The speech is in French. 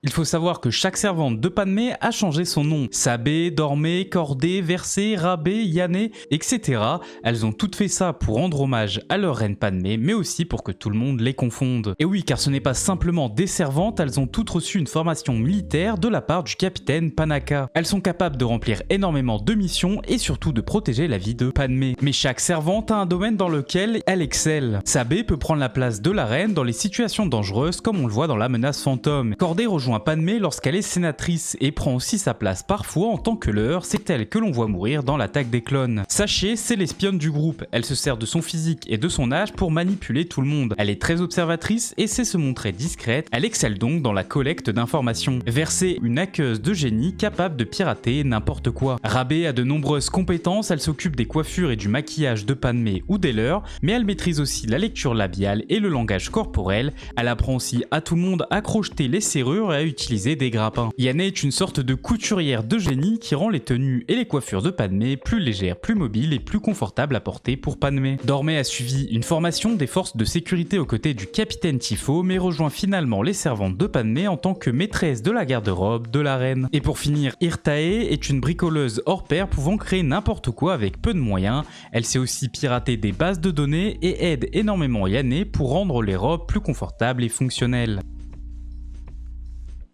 Il faut savoir que chaque servante de Padmé a changé son nom. Sabé, Dormé, Cordé, Versé, Rabé, Yané, etc. Elles ont toutes fait ça pour rendre hommage à leur reine Padmé, mais aussi pour que tout le monde les confonde. Et oui, car ce n'est pas simplement des servantes, elles ont toutes reçu une formation militaire de la part du capitaine Panaka. Elles sont capables de remplir énormément de missions et surtout de protéger la vie de Padmé. Mais chaque servante a un domaine dans lequel elle excelle. Sabé peut prendre la place de la reine dans les situations dangereuses comme on le voit dans la menace fantôme. Cordé rejoint Padmé lorsqu'elle est sénatrice et prend aussi sa place parfois en tant que leurre, c'est elle que l'on voit mourir dans l'attaque des clones. Sachez, c'est l'espionne du groupe, elle se sert de son physique et de son âge pour manipuler tout le monde. Elle est très observatrice et sait se montrer discrète, elle excelle donc dans la collecte d'informations. Versé, une hackeuse de génie capable de pirater n'importe quoi. Rabé a de nombreuses compétences, elle s'occupe des coiffures et du maquillage de Padmé ou des leurs, mais elle maîtrise aussi la lecture labiale et le langage corporel, elle apprend aussi à tout le monde à crocheter les serrures et à utiliser des grappins. Yané est une sorte de couturière de génie qui rend les tenues et les coiffures de Padmé plus légères, plus mobiles et plus confortables à porter pour Padmé. Dormé a suivi une formation des forces de sécurité aux côtés du capitaine Tifo, mais rejoint finalement les servantes de Padmé en tant que maîtresse de la garde-robe de la reine. Et pour finir, Irtae est une bricoleuse hors pair pouvant créer n'importe quoi avec peu de moyens. Elle sait aussi pirater des bases de données et aide énormément Yané pour rendre les robes plus confortables et fonctionnelles.